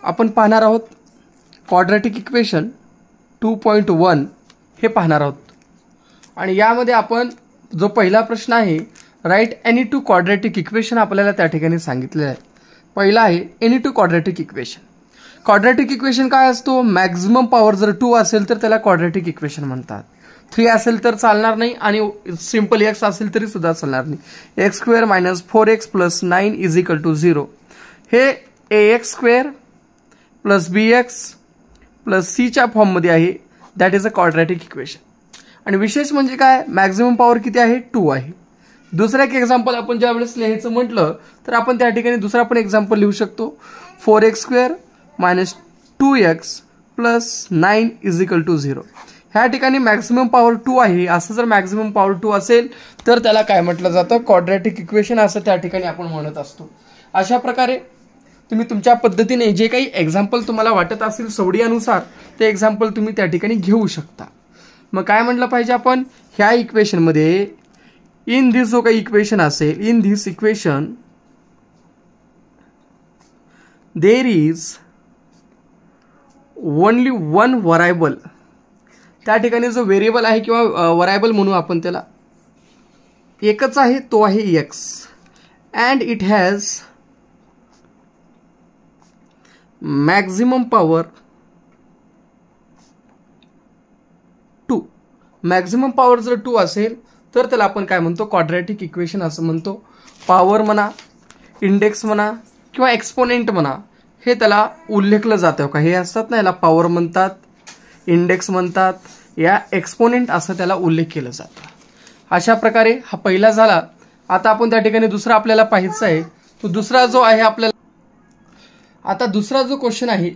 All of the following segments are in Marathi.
आपण पाहणार आहोत क्वाड्रॅटिक इक्वेशन 2.1 हे पाहणार आहोत. आणि यामध्ये आपण जो पहिला प्रश्न आहे, write any two quadratic equation आपल्याला त्या ठिकाणी सांगितलेलं आहे. पहिला आहे any two quadratic equation. Quadratic equation काय असतो? मॅक्झिमम पॉवर जर 2 असेल तर त्याला क्वाड्रॅटिक इक्वेशन म्हणतात. 3 असेल तर चालणार नाही आणि सिंपल x असेल तरी सुद्धा चालणार नाही. x² - 4x + 9 = 0 हे ax² + bx + c च्या फॉर्ममध्ये आहे. That is a quadratic equation. आणि विशेष म्हणजे काय, मॅक्झिमम पॉवर किती आहे? 2 आहे. दुसरा एक एक्झाम्पल आपण ज्यावेळेस लिहायचं म्हटलं तर आपण त्या ठिकाणी दुसरा पण एक्झाम्पल लिहू शकतो. 4x² - 2x + 9 = 0. ह्या ठिकाणी मॅक्झिमम पॉवर 2 आहे. असं जर मॅक्झिमम पॉवर 2 असेल तर त्याला काय म्हटलं जातं? क्वाड्रॅटिक इक्वेशन असं त्या ठिकाणी आपण म्हणत असतो. अशा प्रकारे तुम्ही तुमच्या पद्धतीने जे काही एक्झाम्पल तुम्हाला वाटत असेल सवडीनुसार ते एक्झाम्पल तुम्ही त्या ठिकाणी घेऊ शकता. मग काय म्हटलं पाहिजे आपण? ह्या इक्वेशनमध्ये इन धिस जो काही इक्वेशन असेल, in this equation there is only one variable. त्या ठिकाणी जो व्हेरिएबल आहे किंवा व्हरायबल म्हणू आपण त्याला, एकच आहे, तो आहे x. And it has maximum power 2. Maximum power जर 2 असेल तर त्याला आपण काय म्हणतो? क्वाड्रॅटिक इक्वेशन असं म्हणतो. पॉवर म्हणा, इंडेक्स म्हणा किंवा एक्सपोनेंट म्हणा, हे त्याला उल्लेखलं जातं का? हे असतात ना, याला पॉवर म्हणतात, इंडेक्स म्हणतात, या एक्सपोनेंट असं त्याला उल्लेख केलं जातं. अशा प्रकारे हा पहिला झाला. आता आपण त्या ठिकाणी दुसरा आपल्याला पाहायचा आहे. तो दुसरा जो आहे आपल्याला, आता दुसरा जो क्वेश्चन आहे,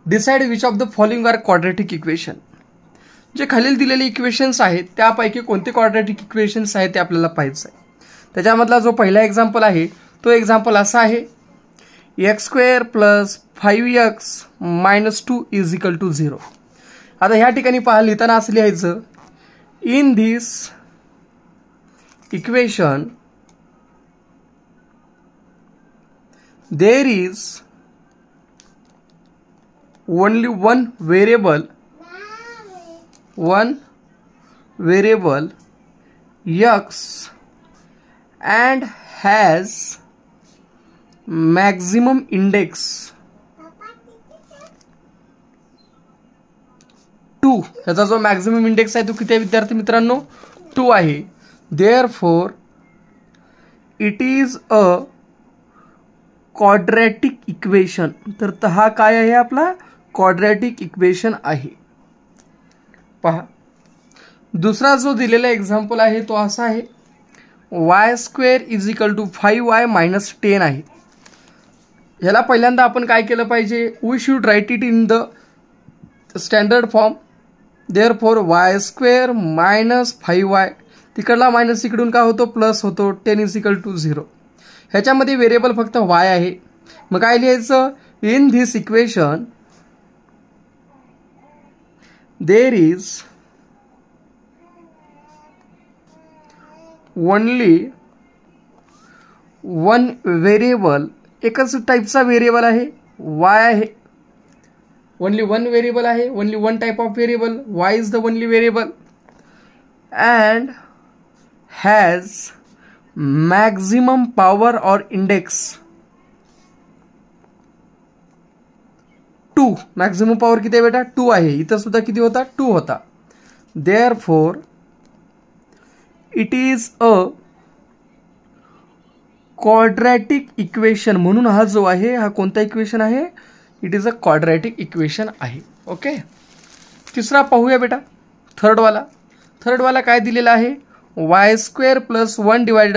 decide which of the following are quadratic equation. जे खालील दिलेले इक्वेशन्स आहेत त्यापैकी कोणते क्वाड्रॅटिक इक्वेशन्स आहेत ते आपल्याला पाहायचं आहे. त्याच्यामधला जो पहिला एक्झाम्पल आहे तो एक्झाम्पल असा आहे, x² + 5x - 2 = 0. आता ह्या ठिकाणी पहा, लिहिताना असं लिहायचं, in this equation there is only one variable x and has maximum index 2. ह्याचा जो मॅक्झिमम इंडेक्स आहे तो किती आहे विद्यार्थी मित्रांनो? 2 आहे. Therefore it is a quadratic equation. तर हा काय आहे? आपला क्वाड्रॅटिक इक्वेशन आहे. पहा, दुसरा जो दिलेला एक्झाम्पल आहे तो असा आहे, y² = 5y - 10 आहे. ह्याला पहिल्यांदा आपण काय केलं पाहिजे? We should write it in the standard form. Therefore y² - 5y, तिकडला मायनस इकडून काय होतो? प्लस होतो. 10 = 0. ह्याच्यामध्ये व्हेरिएबल फक्त y आहे. मग काय लिहायचं? In this equation there is only one variable. एकच टाईपचा व्हेरिएबल आहे, y आहे. ओनली वन व्हेरिएबल आहे, only one type of variable. y is the only variable and has maximum power or index 2. Maximum power किती आहे बेटा? 2 आहे. इथं सुद्धा किती होता? 2 होता. Therefore it is a quadratic equation. म्हणून हा जो आहे हा कोणता इक्वेशन आहे? It is a quadratic equation आहे. ओके. तिसरा पाहूया बेटा, थर्डवाला काय दिलेला आहे? y² + 1 / y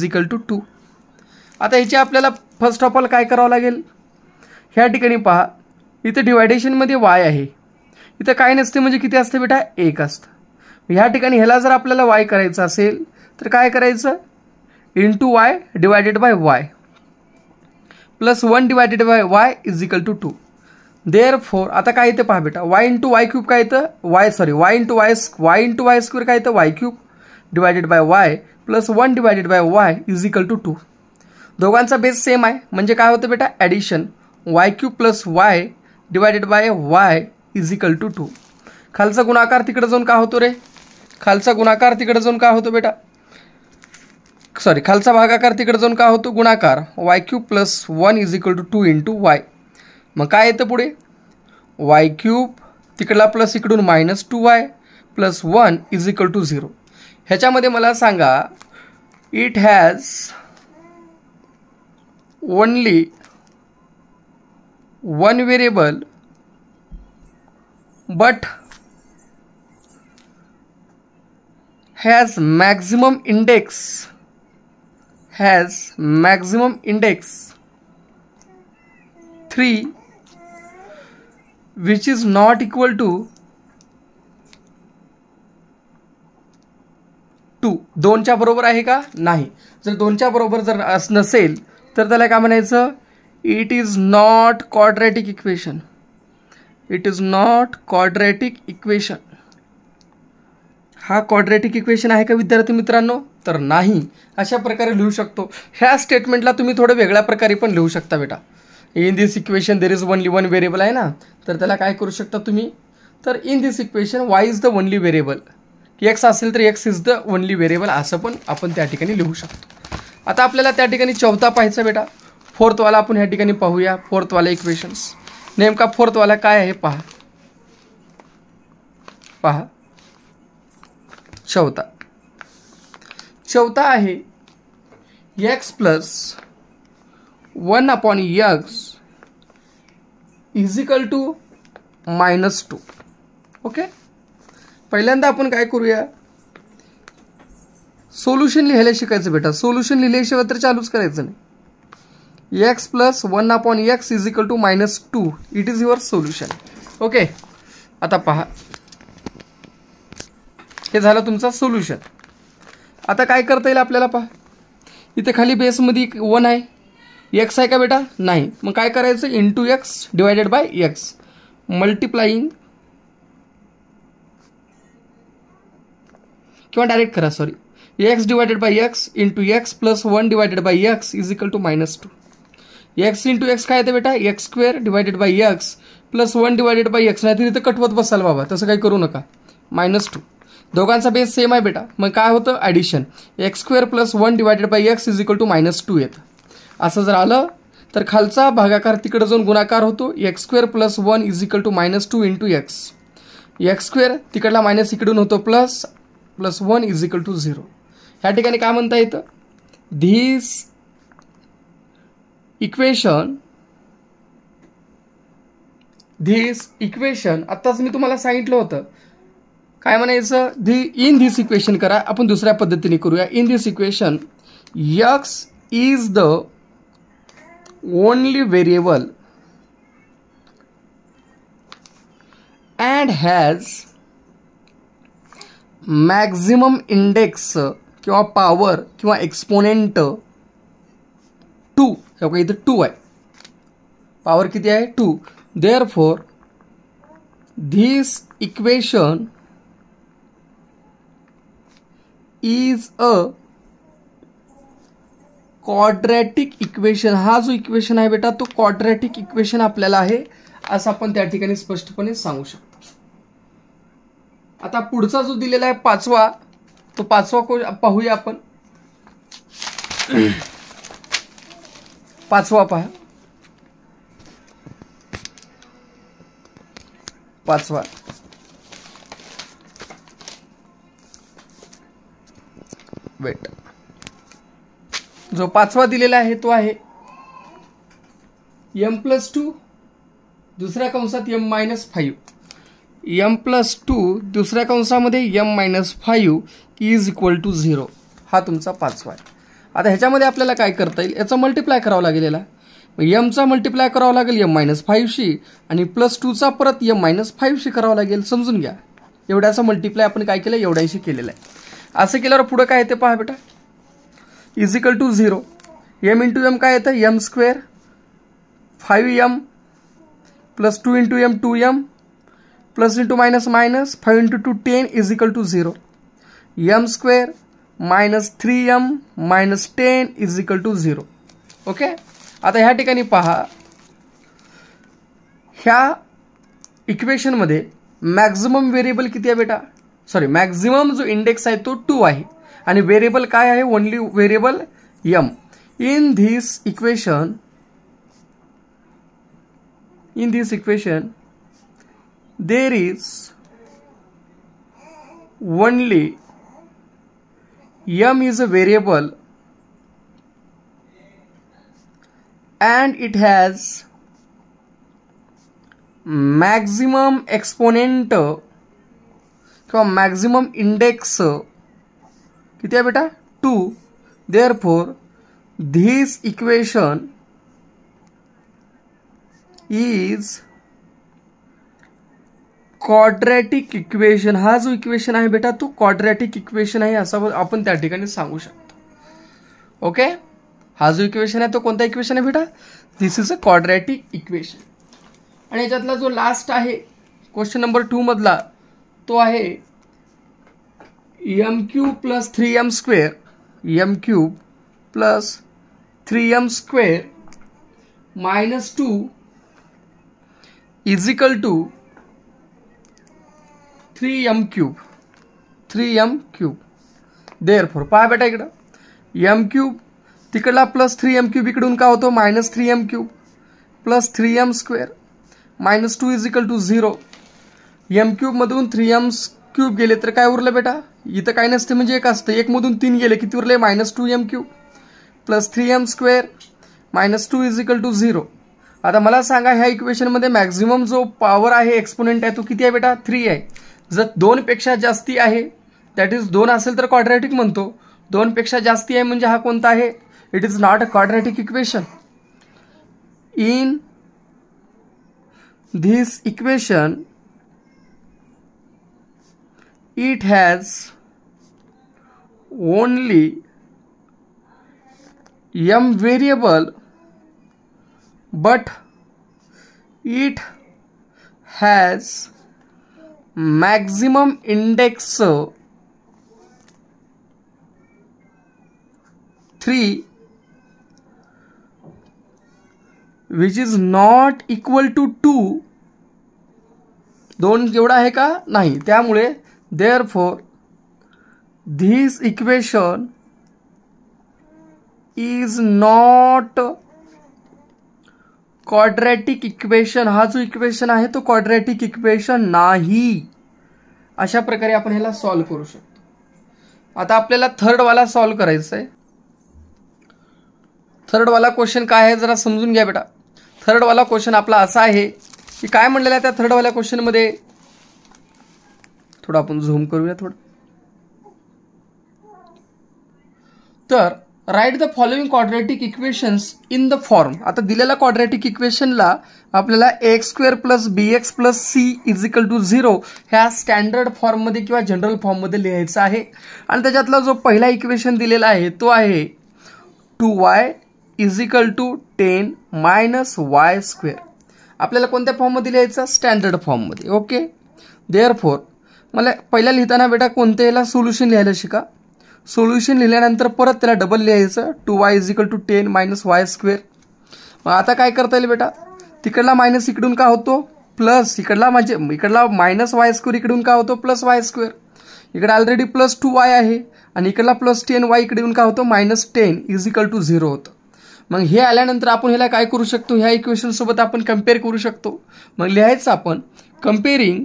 = 2. आता ह्याची आपल्याला फर्स्ट ऑफ ऑल काय करावं लागेल? ह्या ठिकाणी पहा, इथं डिवायडेशनमध्ये y आहे, इथं काय नसते म्हणजे किती असते बेटा? 1 असतं. ह्या ठिकाणी ह्याला जर आपल्याला y करायचं असेल तर काय करायचं? Into y divided by y plus 1 divided bye y = 2. Therefore आता काय येते पहा बेटा, y × y³ काय येतं? y × y² काय येतं? y³ divided by y plus 1 divided bye y = 2. दोघांचा बेस सेम आहे म्हणजे काय होतं बेटा? Addition. Y cube plus y divided by y is equal to 2. खालचा गुणाकार तिकडे जाऊन का होतो रे? खालचा गुणाकार तिकडे जाऊन का होतो बेटा? सॉरी, खालचा भागाकार तिकडे जाऊन का होतो? गुणाकार. Y cube plus 1 is equal to 2 into y. मग काय येतं पुढे? वाय क्यूब तिकडला प्लस इकडून minus 2y plus 1 is equal to 0. ह्याच्यामध्ये मला सांगा, it has only one variable but has maximum index 3 which is not equal to 2. 2 च्या बरोबर आहे का? नाही. जर 2 च्या बरोबर जर नसेल तर त्याला काय म्हणायचं? It is not quadratic equation. It is not quadratic equation. हा क्वाड्रॅटिक इक्वेशन आहे का विद्यार्थी मित्रांनो? तर नाही. अशा प्रकारे लिहू शकतो. ह्या स्टेटमेंटला तुम्ही थोडं वेगळ्या प्रकारे पण लिहू शकता बेटा. In this equation there is only one variable आहे ना, तर त्याला काय करू शकता तुम्ही? तर in this equation Y is the only variable. X असेल तर x is the only variable, असं पण आपण त्या ठिकाणी लिहू शकतो. आता आपल्याला त्या ठिकाणी चौथा पाहायचा बेटा. फोर्थवाला आपण ह्या ठिकाणी पाहूया. फोर्थवाला इक्वेशन्स. नेमका फोर्थवाला काय आहे पहा. पहा, चौथा आहे x plus 1 upon x is equal to -2. Okay, पहिल्यांदा आपण काय करूया? सोल्युशन लिहायला शिकायचं बेटा. सोल्युशन लिहिल्याशिवाय तर चालूच करायचं नाही. X plus 1 upon x is equal to -2. It is your solution. Okay, आता पहा, हे झालं तुमचं सोल्युशन. आता काय करता येईल आपल्याला? पहा, इथे खाली बेसमध्ये 1 आहे. एक्स आहे का बेटा? नाही. मग काय करायचं? Into x divided by x multiplying, किंवा डायरेक्ट करा, sorry, x divided by x into x plus 1 divided by x is equal to -2. X into x काय येते बेटा? X square divided by x plus 1 divided by x. नाही तर इथं कटवत बसाल बाबा, तसं काही करू नका. -2. दोघांचा बेस सेम आहे बेटा. मग काय होतं? Addition. X square plus 1 divided by x is equal to -2 येतं. असं जर आलं तर खालचा भागाकार तिकडे जाऊन गुणाकार होतो. X square plus 1 is equal to -2 into x. X square तिकडला मायनस इकडून होतो प्लस 1 इज इक्वल टू 0. ह्या ठिकाणी काय म्हणता येतं? धिस इक्वेशन आत्ताच मी तुम्हाला सांगितलं होतं. काय म्हणायचं? इन धिस इक्वेशन करा. आपण दुसऱ्या पद्धतीने करूया. In this equation x is the only variable and has maximum index किंवा पॉवर किंवा एक्सपोनेंट 2. हे बघा इथं 2 आहे. पॉवर किती आहे? 2. Therefore this equation is a quadratic equation. हा जो इक्वेशन आहे बेटा तो क्वाड्रॅटिक इक्वेशन आपल्याला आहे असं आपण त्या ठिकाणी स्पष्टपणे सांगू शकतो. आता पुढचा जो दिलेला आहे पाचवा, तो पाचवा पाहूया आपण. पाचवा पहा. पाचवा वेट, जो पाचवा दिलेला आहे तो आहे m+2 दुसऱ्या कंसात m-5. m+2 दुसऱ्या कंसामध्ये m-5 इज इक्वल टू 0. हा तुमचा पाचवा आहे. आता ह्याच्यामध्ये आपल्याला काय करता येईल? याचा मल्टिप्लाय करावं लागेल. याला mचा मल्टिप्लाय करावं लागेल m-5शी आणि +2चा परत m-5शी करावं लागेल. समजून घ्या. एवढ्याचा मल्टिप्लाय आपण काय केलं? एवढ्याशी केलेलं आहे. असं केल्यावर पुढं काय येते पहा बेटा. Is equal to 0. m into m काय येतं? m square 5m plus 2 into m 2m plus into minus 5 into 2 10 is equal to 0. m square -3m -10 is equal to 0. Okay. आता ह्या ठिकाणी पहा, ह्या इक्वेशनमध्ये मॅक्झिमम व्हेरिएबल किती आहे बेटा, सॉरी मॅक्झिमम जो इंडेक्स आहे तो 2 आहे आणि व्हेरिएबल काय आहे, only variable m. In this equation there is only m is a variable and it has maximum exponent किंवा maximum index किती आहे बेटा 2. therefore this equation is quadratic equation. हा जो इक्वेशन आहे बेटा तो क्वाड्रॅटिक इक्वेशन आहे असं आपण त्या ठिकाणी सांगू शकतो. ओके, हा जो इक्वेशन आहे तो कोणता इक्वेशन आहे बेटा, दिस इज अ क्वाड्रॅटिक इक्वेशन. आणि याच्यातला जो लास्ट आहे क्वेश्चन नंबर 2 मधला तो आहे m³ + 3m² m³ + 3m² -2 = 3m³. Therefore पहा बेटा इकडं m³ तिकडला प्लस 3m³ इकडून काय होतो -3m³ + 3m² -2 = 0. m³ मधून 3m³ गेले तर काय उरलं बेटा, इथं काय नसते म्हणजे एक असतं, 1 मधून 3 गेले किती उरले -2m³ + 3m² -2 = 0. आता मला सांगा ह्या इक्वेशनमध्ये मॅक्झिमम जो पॉवर आहे एक्सपोनेंट आहे तो किती आहे बेटा 3 आहे. जर 2 पेक्षा जास्ती आहे दॅट इज 2 असेल तर क्वाड्रॅटिक म्हणतो, 2 पेक्षा जास्ती आहे म्हणजे हा कोणता आहे, it is not a quadratic equation. In this equation it has only m variable but it has maximum index 3 which is not equal to 2. 2 जेवढा आहे का नाही, त्यामुळे therefore this equation is not quadratic equation. हा जो इक्वेशन आहे तो क्वाड्रॅटिक इक्वेशन नाही. अशा प्रकारे आपण ह्याला सॉल्व्ह करू शकतो. आता आपल्याला थर्ड वाला सॉल्व्ह करायचा आहे. थर्ड वाला क्वेश्चन काय आहे जरा समजून घ्या बेटा. थर्ड वाला क्वेश्चन आपला असा आहे की काय म्हणलेलं आहे त्या थर्ड वाल्या क्वेश्चन मध्ये, थोडं आपण झूम करूया थोडं. तर write the following quadratic equations in the form. आता दिलेल्या क्वाड्रॅटिक इक्वेशनला आपल्याला x² + bx + c = 0 ह्या स्टँडर्ड फॉर्ममध्ये किंवा जनरल फॉर्ममध्ये लिहायचं आहे. आणि त्याच्यातला जो पहिला इक्वेशन दिलेला आहे तो आहे 2y = 10 - y². आपल्याला कोणत्या फॉर्ममध्ये लिहायचं, स्टँडर्ड फॉर्ममध्ये. ओके, देअरफॉर मला पहिला लिहिताना बेटा कोणत्या याला सोल्युशन लिहायला शिका. सोल्युशन लिहिल्यानंतर परत त्याला डबल लिहायचं 2y = 10 - y². मग आता काय करता येईल बेटा, तिकडला मायनस इकडून काय होतो प्लस, इकडला म्हणजे इकडला -y² इकडून काय होतो +y². इकडे ऑलरेडी +2y आहे आणि इकडला +10y इकडून काय होतो -10 = 0 होतं. मग हे आल्यानंतर आपण ह्याला काय करू शकतो, ह्या इक्वेशन सोबत आपण कम्पेअर करू शकतो. मग लिहायचं आपण comparing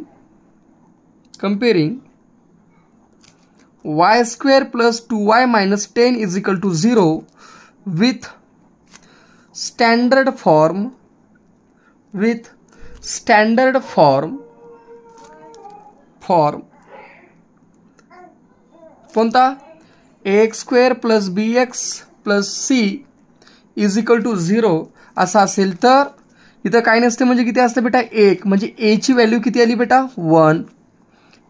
y² + 2y - 10 = 0 with standard form कोणता x² + bx + c = 0 असा असेल तर इथं काय नसते म्हणजे किती असते बेटा 1, म्हणजे a ची व्हॅल्यू किती आली बेटा 1,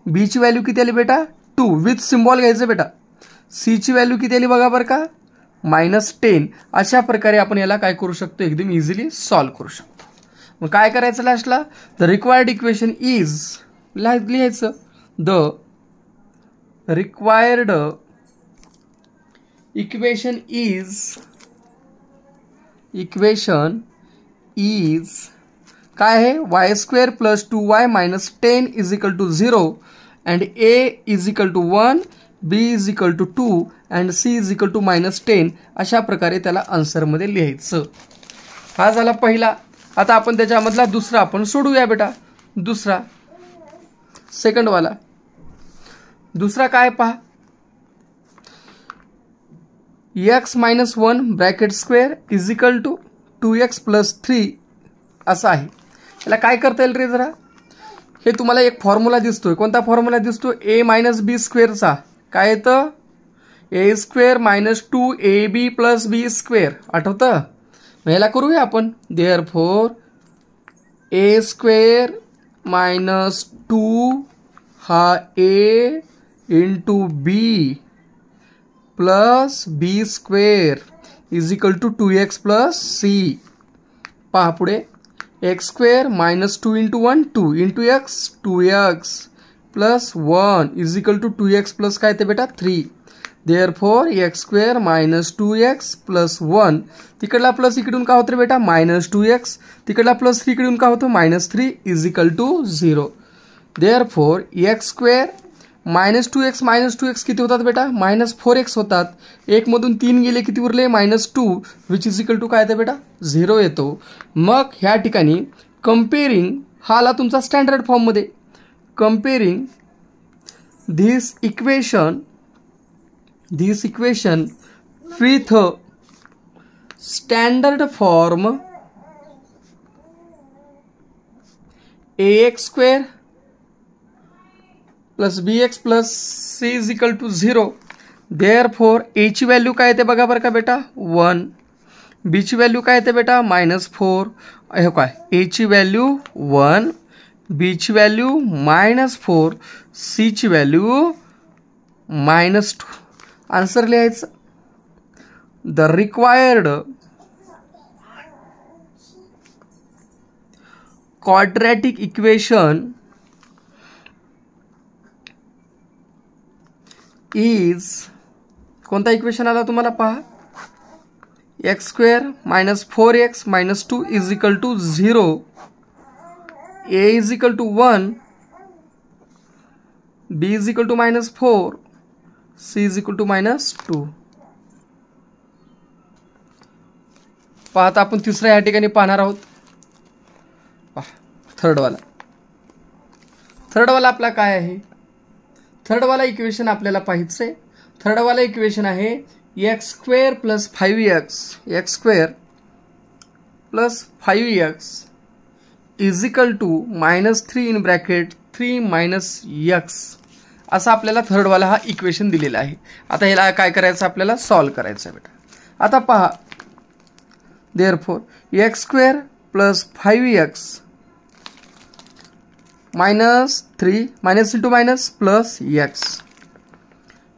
b ची व्हॅल्यू किती आली बेटा 2 विथ सिम्बॉल घ्यायचं बेटा, c ची व्हॅल्यू किती आली बघा बरं का -10. अशा प्रकारे आपण याला काय करू शकतो, एकदम इझिली सॉल्व्ह करू शकतो. मग काय करायचं लास्टला, द रिक्वायर्ड इक्वेशन इज लिहायचं द रिक्वायर्ड इक्वेशन इज काय आहे y² + 2y - 10 = 0 and a = 1, b = 2 and c = -10 अशा प्रकारे त्याला आन्सरमध्ये लिहायचं. हा झाला पहिला. आता आपण त्याच्यामधला दुसरा आपण सोडूया बेटा. दुसरा सेकंड वाला दुसरा काय पहा, x - 1 ब्रॅकेट स्क्वेअर = 2x + 3 असं आहे. याला काय करता येईल रे जरा, हे तुम्हाला एक फॉर्म्युला दिसतोय. कोणता फॉर्म्युला दिसतो, a - b² चा काय येतं, a² - 2ab + b². आठवतं, मग याला करूया आपण. देअरफॉर a² - 2 हा a × b plus b² = 2x + c. पहा पुढे x² - 2 × 1 2 × x 2x + 1 = 2x + काय ते बेटा 3. देअरफॉर x² - 2x + 1 तिकडला प्लस इकडून काय होतं रे बेटा -2x, तिकडला प्लस इकडून काय होतं -3 = 0. देअरफॉर x² -2x -2x किती होतात बेटा -4x होतात. 1 मधून 3 गेले किती उरले -2 विच = काय ते बेटा 0 येतो. मग ह्या ठिकाणी कंपेअरिंग हा आला तुमचा स्टँडर्ड फॉर्ममध्ये. Comparing this equation with standard form ax² + bx + c = 0. Therefore a ची व्हॅल्यू काय येते बघा बरं का बेटा 1, b ची व्हॅल्यू काय येते बेटा -4. हे काय a ची व्हॅल्यू 1, b ची व्हॅल्यू -4, c ची व्हॅल्यू -2. आन्सर लिहायचं. The required quadratic equation is, कोणता इक्वेशन आला तुम्हाला पहा, x² - 4x - 2 = 0, a = 1, b = -4, c = -2. पाहता आपण तिसरा या ठिकाणी पाहणार आहोत. थर्ड वाला आपला काय आहे, थर्ड वाला इक्वेशन आपल्याला पाहायचंय. थर्ड वाला इक्वेशन आहे x² + 5x x² + 5x = -3 - x असा आपल्याला थर्ड वाला हा इक्वेशन दिलेला आहे. आता ह्याला काय करायचं, आपल्याला सॉल्व करायचं आहे बेटा. आता पहा, therefore x² + 5x -3 - x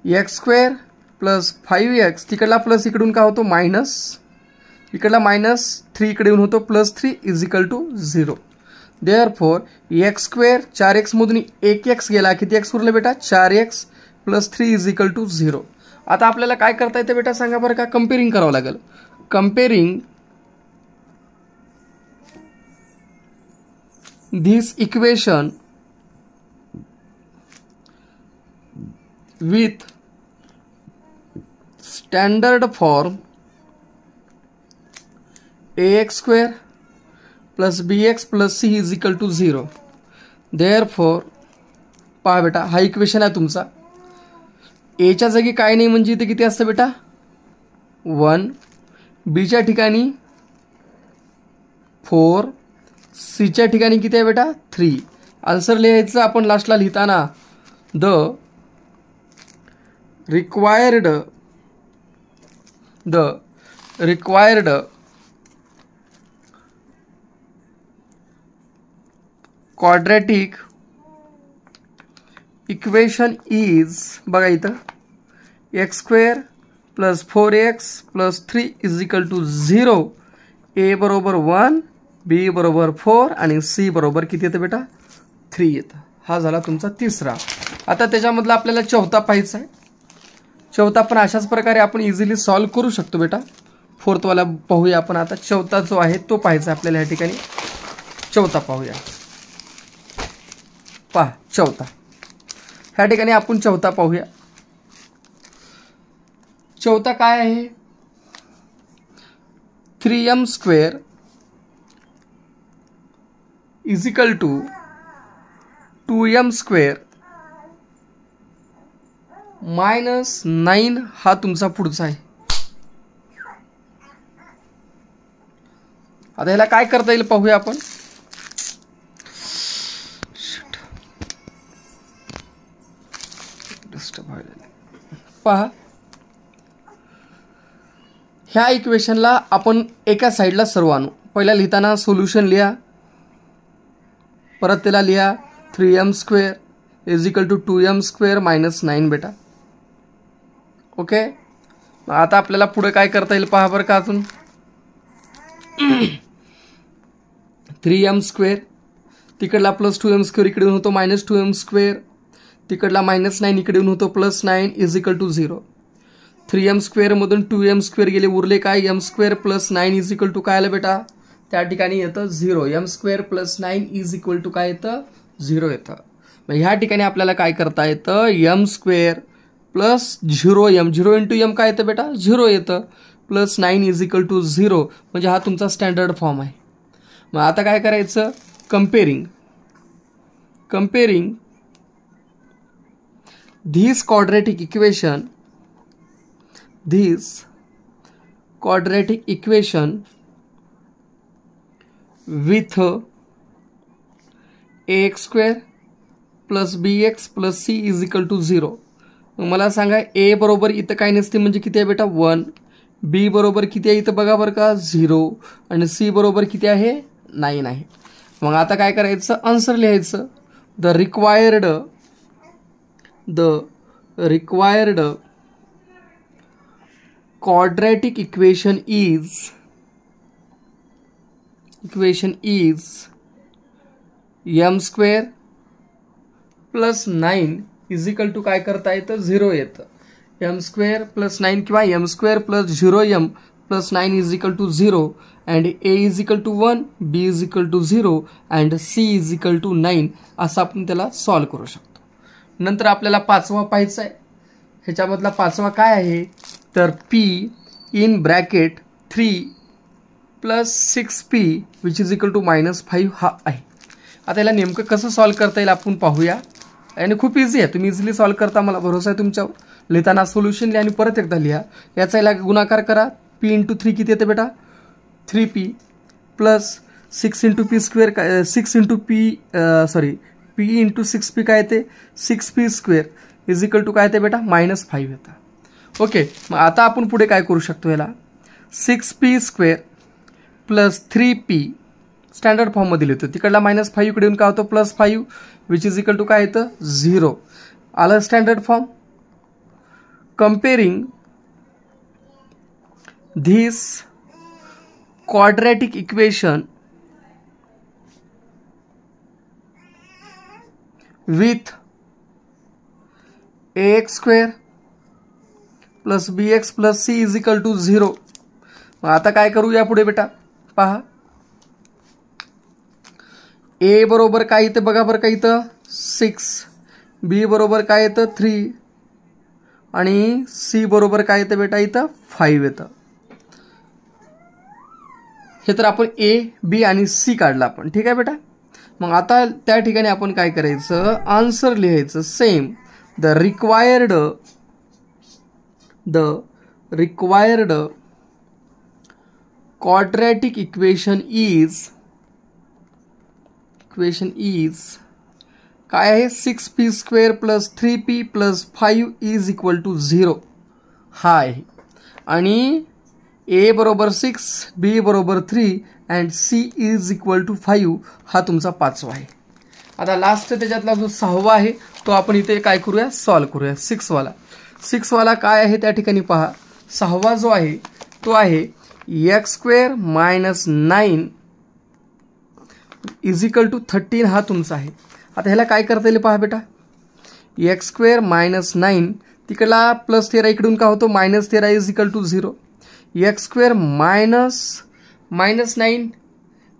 x² + 5x तिकडला plus इकडून काय होतो मायनस, इकडला -3 इकडे येऊन होतो +3 = 0. देअरफॉर x² 4x मधून 1x गेला, किती x उरले बेटा 4x + 3 = 0. आता आपल्याला काय करता येते बेटा सांगा बरं का, कंपेअरिंग करावं लागेल. कंपेअरिंग this equation with standard form ax² + bx + c = 0. therefore पहा बेटा हा इक्वेशन आहे तुमचा. a च्या जागी काय नाही म्हणजे इथे किती असतं बेटा 1, b च्या ठिकाणी 4, c च्या ठिकाणी किती आहे बेटा 3. आन्सर लिहायचं आपण लास्टला लिहिताना, the required quadratic equation is, बघा इथं x² + 4x + 3 = 0, a = 1, b = 4 आणि c बरोबर किती येतं बेटा 3 येतं. हा झाला तुमचा तिसरा. आता त्याच्यामधला आपल्याला चौथा पाहायचा आहे. चौथा पण अशाच प्रकारे आपण इझिली सॉल्व करू शकतो बेटा. फोर्थवाला पाहूया आपण. आता चौथा जो आहे तो पाहायचा आपल्याला या ठिकाणी. चौथा पाहूया. पहा चौथा, ह्या ठिकाणी आपण चौथा पाहूया. चौथा काय आहे? 3m square is equal to 2m square minus 9 हा तुमचा पुढचा आहे. आता ह्याला काय करता येईल पाहूया आपण. पहा, ह्या इक्वेशनला आपण एका साईडला सर्व आणू. पहिला लिहिताना सोल्युशन लिहा, परत त्याला लिहा 3m square is equal to 2m square minus 9 बेटा. ओके, आता आपल्याला पुढे काय करता येईल पहा बरं का. अजून 3m square, तिकडला plus 2m square इकडे होतो मायनस 2m स्क्वेअर, तिकडला मायनस 9 इकडे होतो plus 9 is equal to 0. 3m स्क्वेअरमधून 2m स्क्वेअर गेले, उरले काय m square plus 9 is equal to काय आलं बेटा, त्या ठिकाणी येतं 0. m square plus 9 is equal to काय येतं, 0 येतं. मग ह्या ठिकाणी आपल्याला काय करता येतं, m square plus 0m, 0 into m काय येतं बेटा, 0 येतं, प्लस 9 इज इक्वल टू 0. म्हणजे हा तुमचा स्टँडर्ड फॉर्म आहे. मग आता काय करायचं, comparing this quadratic equation with ax square plus bx plus c is equal to 0. मला सांगा a बरोबर इथं काय नसते म्हणजे किती आहे बेटा 1, b बरोबर किती आहे इथं बघा बरं का 0, आणि c बरोबर किती आहे 9 आहे. मग आता काय करायचं, आन्सर लिहायचं. The required quadratic equation is m square plus 9 is equal to काय करता येतं 0 येतं. m स्क्वेअर प्लस 9 किंवा m square plus 0m plus 9 is equal to 0 and a is equal to 1, b is equal to 0 and c is equal to 9 असं आपण त्याला सॉल्व करू शकतो. नंतर आपल्याला पाचवा पाहायचा आहे. ह्याच्यामधला पाचवा काय आहे तर p in bracket 3 plus 6p which is equal to minus 5 हा आहे. आता याला नेमकं कसं सॉल्व करता येईल आपण पाहूया. आणि खूप इझी आहे, तुम्ही इझिली सॉल्व करता, मला भरोसा आहे तुमच्यावर. लिहिताना सोल्युशन लिहा आणि परत एकदा लिहा. याचा याला गुणाकार करा. p इंटू 3 किती येते बेटा 3p plus 6 into p square काय 6 इंटू p इंटू 6p काय येते 6p square is equal to काय येते बेटा मायनस 5 येतं. ओके, मग आता आपण पुढे काय करू शकतो याला 6p square plus 3p standard फॉर्ममध्ये लिहितो. तिकडला मायनस 5 इकडे येऊन काय होतं plus 5 which is equal to काय येतं 0. आलं standard form. Comparing this quadratic equation with ax square plus bx plus c is equal to 0. मग आता काय करूया पुढे बेटा पहा. a बरोबर काय येतं बघा बरं का इथं 6, b बरोबर काय येतं 3 आणि c बरोबर काय येतं बेटा इथं 5 येतं. हे तर आपण ए बी आणि सी काढला आपण, ठीक आहे बेटा. मग आता त्या ठिकाणी आपण काय करायचं आन्सर लिहायचं same. The required quadratic equation is काय आहे 6p square plus 3p plus 5 is equal to 0 हा आहे. आणि a बरोबर 6, b बरोबर 3 and c is equal to 5 हा तुमचा पाचवा आहे. आता लास्ट त्याच्यातला जो सहावा आहे तो आपण इथे काय करूया सॉल्व करूया. 6 वाला काय आहे त्या ठिकाणी पहा. सहावा जो आहे तो आहे x square minus 9 is equal to 13 हा तुमचा आहे. आता ह्याला काय करता येईल पहा बेटा. x स्क्वेअर मायनस 9 तिकडला प्लस 13 इकडून काय होतो minus 13 is equal to 0. x square minus 9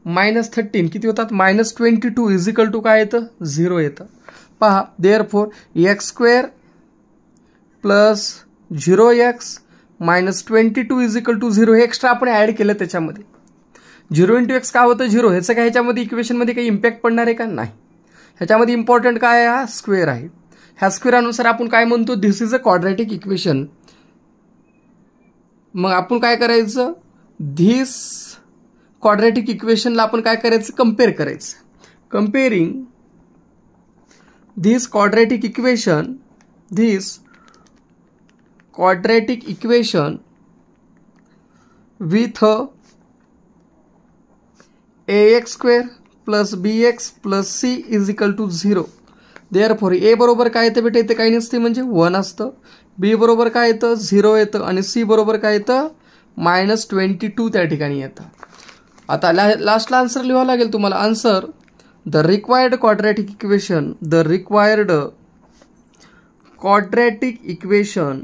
-13 किती होतात -22 इज इक्वल टू काय येतं 0 येतं. पहा therefore x² plus 0x -22 is equal to 0 हे एक्स्ट्रा आपण ऍड केलं त्याच्यामध्ये. 0 × x का होतं 0, ह्याचं काय ह्याच्यामध्ये इक्वेशनमध्ये काही इम्पॅक्ट पडणार आहे का नाही. ह्याच्यामध्ये इम्पॉर्टंट काय आहे, हा स्क्वेअर आहे. ह्या स्क्वेअर अनुसार आपण काय म्हणतो दिस इज अ क्वाड्रॅटिक इक्वेशन. मग आपण काय करायचं, धिस क्वाड्रॅटिक इक्वेशनला आपण काय करायचं कम्पेअर करायचं. Comparing this quadratic equation with ax² plus bx plus c is equal to 0. Therefore a बरोबर काय येतं बेटा, इथे काही नसते म्हणजे 1 असतं. b बरोबर काय येतं 0 येतं आणि c बरोबर काय येतं -22 त्या ठिकाणी येतं. आता लास्टला आन्सर लिहावं लागेल तुम्हाला. Answer the required quadratic equation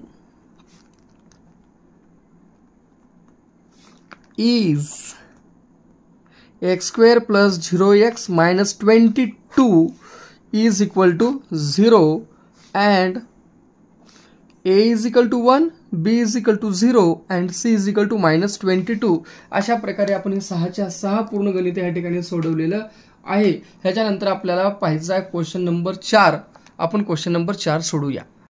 is x² plus 0x minus 22 is equal to 0 and a is equal to 1, b is equal to 0 and c is equal to -22. अशा प्रकारे आपण हे 6च्या 6 पूर्ण गणित या ठिकाणी सोडवलेलं आहे. ह्याच्यानंतर आपल्याला पाहायचं आहे क्वेश्चन नंबर 4. आपण क्वेश्चन नंबर 4 सोडूया.